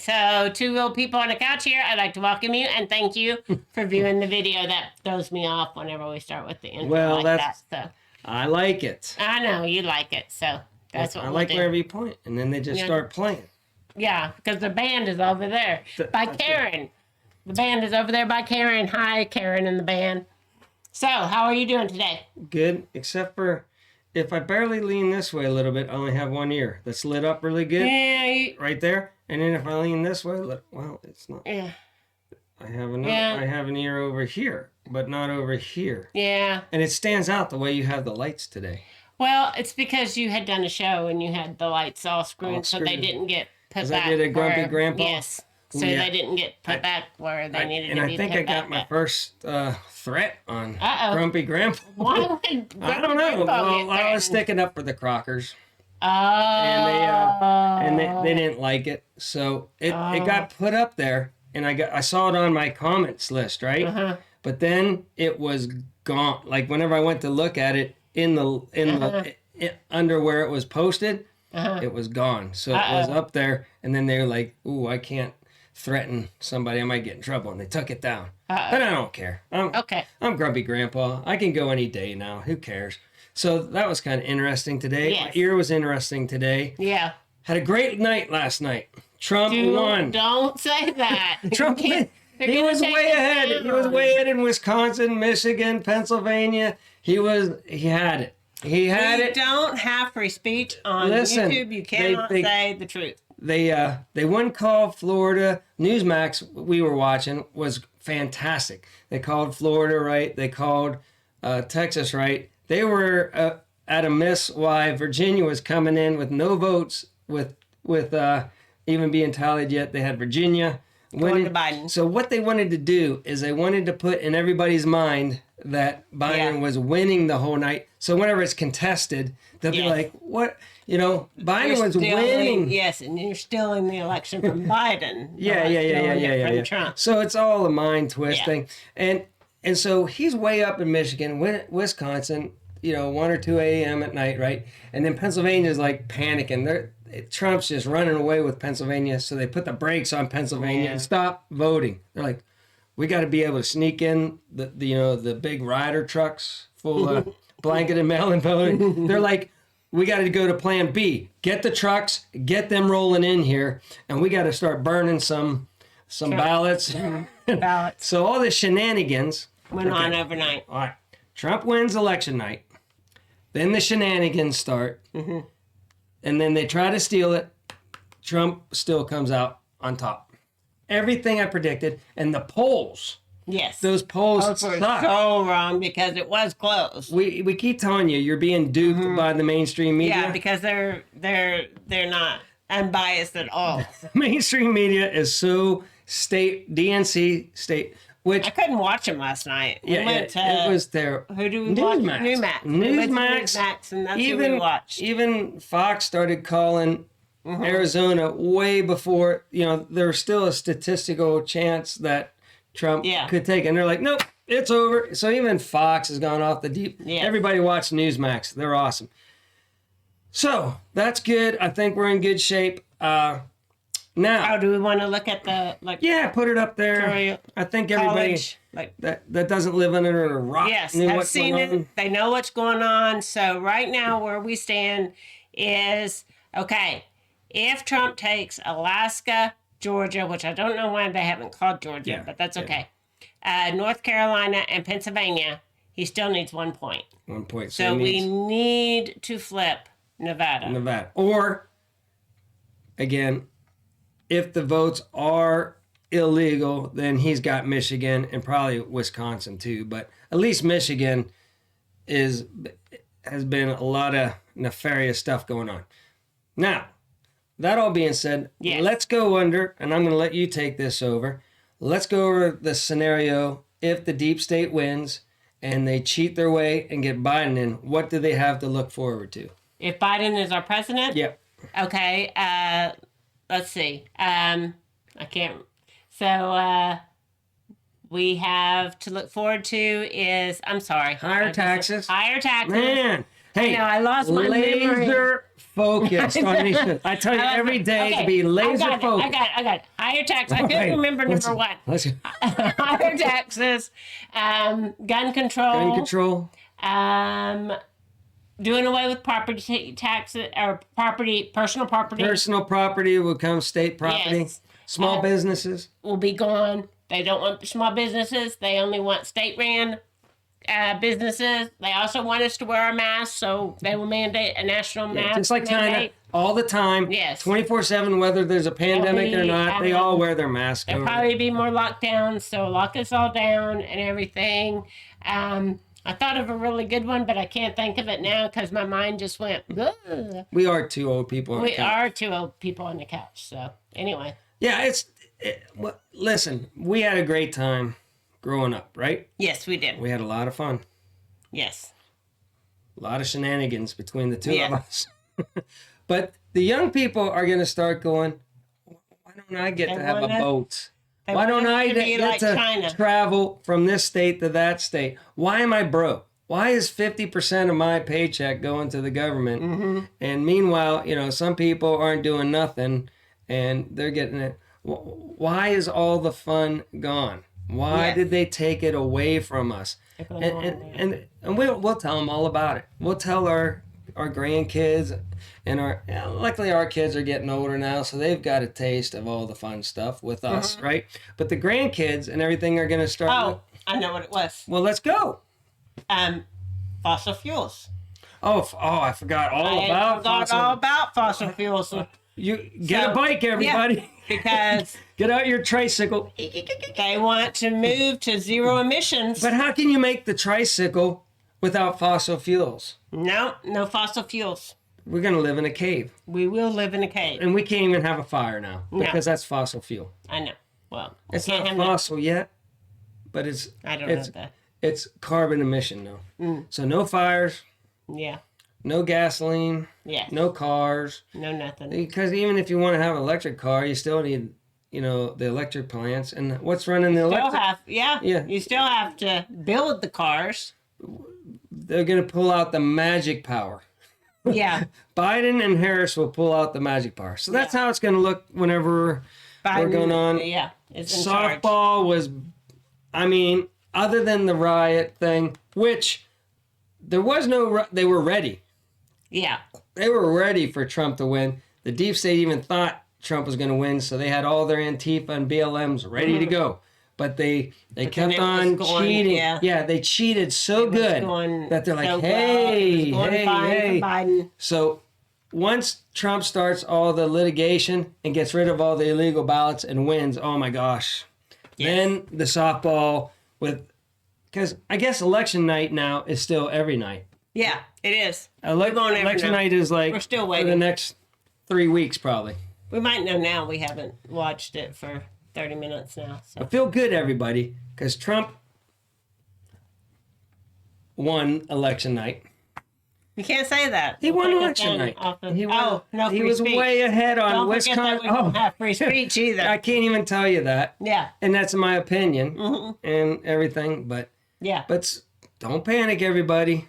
So, two little people on the couch here. I'd like to welcome you and thank you for viewing the video. That throws me off whenever we start with the intro Well, like that. So I like it. I know you like it, so that's what I we'll like do. wherever you point, and then they just start playing. Yeah, because the band is over there by Karen. The band is over there by Karen. Hi, Karen and the band. So, how are you doing today? Good, except for if I barely lean this way a little bit, I only have one ear that's lit up really good. Yeah. Right there. And then if I lean this way, well, it's not. Yeah. I have another. Yeah. I have an ear over here, but not over here. Yeah. And it stands out the way you have the lights today. Well, it's because you had done a show and you had the lights all screwed, so they didn't get put back. I did a grumpy grandpa. Yes. So they didn't get put back where they needed to be. And I think I got my first threat on Grumpy Grandpa. Why would I don't know. Well, I was sticking up for the Crockers. Oh. And they didn't like it, so it got put up there, and I saw it on my comments list, right? But then it was gone. Like whenever I went to look at it in the under where it was posted, it was gone. So it was up there, and then they were like, "Ooh, I can't threaten somebody. I might get in trouble," and they took it down. But I don't care. I'm Grumpy Grandpa. I can go any day now. Who cares? So that was kind of interesting today. Yes. My ear was interesting today. Yeah. Had a great night last night. Trump won. Don't say that. Trump won. He was way ahead. He was way ahead in Wisconsin, Michigan, Pennsylvania. He had it. He had it. You don't have free speech on YouTube. You cannot say the truth. They wouldn't call Florida. Newsmax we were watching was fantastic. They called Florida right. They called Texas right. They were at a miss why Virginia was coming in with no votes with even being tallied yet. They had Virginia going to Biden. So what they wanted to do is they wanted to put in everybody's mind that Biden was winning the whole night. So whenever it's contested, they'll be like, what? Biden was winning. Yes, and you're stealing the election from Biden. Yeah. Trump. So it's all a mind twisting. And so he's way up in Michigan, Wisconsin, 1 or 2 a.m. at night, right? And then Pennsylvania's like panicking. Trump's just running away with Pennsylvania, so they put the brakes on Pennsylvania and stop voting. They're like, we got to be able to sneak in the big rider trucks full of blanket and mail-in voting. They're like, we got to go to Plan B. Get the trucks, get them rolling in here, and we got to start burning some ballots. So all the shenanigans went on overnight. All right. Trump wins election night. Then the shenanigans start. And then they try to steal it. Trump still comes out on top. Everything I predicted. And the polls. Yes. Those polls were so wrong because it was close. We keep telling you, you're being duped by the mainstream media. Yeah, because they're not unbiased at all. Mainstream media is so DNC state. Which, I couldn't watch them last night. It was there. Who do we watch? Newsmax, and that's who we watched. Even Fox started calling Arizona way before, there's still a statistical chance that Trump could take it. And they're like, nope, it's over. So even Fox has gone off the deep. Yeah. Everybody watched Newsmax. They're awesome. So that's good. I think we're in good shape. Now, do we want to look at the put it up there. I think everybody that doesn't live under a rock have seen it. They know what's going on. So right now, where we stand is if Trump takes Alaska, Georgia, which I don't know why they haven't called Georgia, but that's okay. North Carolina and Pennsylvania, he still needs 1 point. 1 point. So we need to flip Nevada. Or again, if the votes are illegal, then he's got Michigan and probably Wisconsin too. But at least Michigan has been a lot of nefarious stuff going on. Now, that all being said, let's go under, and I'm going to let you take this over. Let's go over the scenario if the deep state wins and they cheat their way and get Biden in. What do they have to look forward to? If Biden is our president? Yep. Okay. Let's see. I can't. So we have to look forward to is, I'm sorry. Higher taxes. Higher taxes. Man. Hey, I lost my memory. Laser focused on these. I tell you every day to be laser focused. I got it. Higher tax. I couldn't remember number one. Higher taxes, gun control. Gun control. Doing away with property taxes or personal property. Personal property will become state property. Yes. Small businesses will be gone. They don't want small businesses. They only want state-ran businesses. They also want us to wear a mask, so they will mandate a national mask. Just like mandate. China, all the time. Yes. 24/7, whether there's a pandemic or not, they all wear their mask. There'll probably be more lockdowns, so lock us all down and everything. I thought of a really good one, but I can't think of it now because my mind just went. Ugh. We are two old people on the couch. We are two old people on the couch. So anyway. Yeah, listen, we had a great time growing up, right? Yes, we did. We had a lot of fun. Yes. A lot of shenanigans between the two of us. But the young people are going to start going, why don't I get to have a boat? Why don't I get to travel from this state to that state? Why am I broke? Why is 50% of my paycheck going to the government? Mm-hmm. And meanwhile, some people aren't doing nothing and they're getting it. Why is all the fun gone? Why did they take it away from us? And we'll tell them all about it. We'll tell our grandkids, and luckily our kids are getting older now, so they've got a taste of all the fun stuff with us, right? But the grandkids and everything are going to start. Oh, I know what it was. Well, let's go. Fossil fuels. Oh, I forgot all about fossil fuels. You get a bike, everybody. Yeah, because get out your tricycle. They want to move to zero emissions. But how can you make the tricycle without fossil fuels? No fossil fuels. We're going to live in a cave. We will live in a cave. And we can't even have a fire now because that's fossil fuel. I know. Well, it's not fossil yet, but I don't know that. It's carbon emission now. So no fires. Yeah. No gasoline. Yeah. No cars. No nothing. Because even if you want to have an electric car, you still need, the electric plants. And what's running the electric? Yeah. You still have to build the cars. They're going to pull out the magic power. Yeah. Biden and Harris will pull out the magic power. So that's how it's going to look whenever we're going on. Yeah. Softball was, other than the riot thing, which there was they were ready. Yeah. They were ready for Trump to win. The deep state even thought Trump was going to win, so they had all their Antifa and BLMs ready to go. But they kept on cheating. Yeah, they cheated so good that they're like, hey. So once Trump starts all the litigation and gets rid of all the illegal ballots and wins, oh my gosh. Yes. Then the softball because I guess election night now is still every night. Yeah, it is. Election night is like we're still waiting for the next 3 weeks probably. We might know now. We haven't watched it for 30 minutes now. So. I feel good, everybody, because Trump won election night. You can't say that. He won election night. He was way ahead on Wisconsin. We don't have free speech either. I can't even tell you that. Yeah. And that's my opinion and everything. But don't panic, everybody.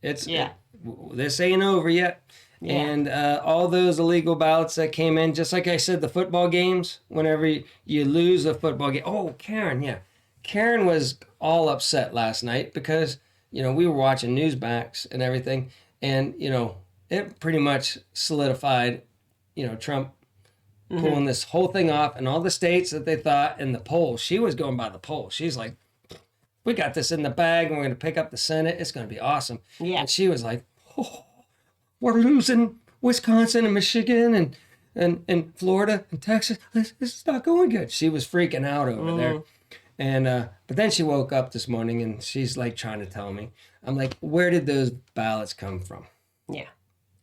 This ain't over yet. Yeah. And all those illegal ballots that came in, just like I said, the football games, whenever you lose a football game. Oh, Karen, Karen was all upset last night because, we were watching Newsmax and everything. And, it pretty much solidified, Trump pulling this whole thing off and all the states that they thought in the polls. She was going by the polls. She's like, we got this in the bag and we're going to pick up the Senate. It's going to be awesome. Yeah. And she was like, we're losing Wisconsin and Michigan and Florida and Texas. This is not going good. She was freaking out over there. And but then she woke up this morning and she's like trying to tell me. I'm like, where did those ballots come from? Yeah.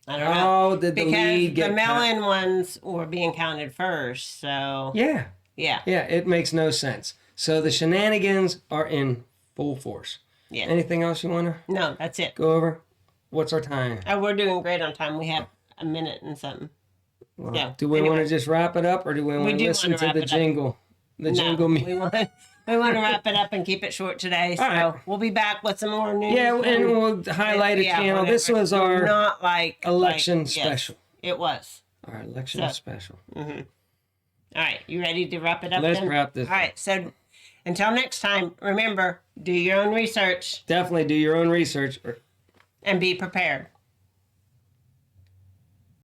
I don't know. Did the lead get the mail-in ones were being counted first, so... Yeah. Yeah. Yeah, it makes no sense. So the shenanigans are in full force. Yeah. Anything else you want to... No, that's it. Go over? What's our time? Oh, we're doing great on time. We have a minute and something. Well, do we want to just wrap it up or do we want to listen to the jingle? The jingle music. we want to wrap it up and keep it short today. So right. we'll be back with some more news. Yeah, and we'll highlight a channel. This was our not like election special. Yes, it was. Our election special. Mm-hmm. All right, you ready to wrap it up? Let's then? wrap this. All right, so until next time, remember, do your own research. Definitely do your own research. And be prepared.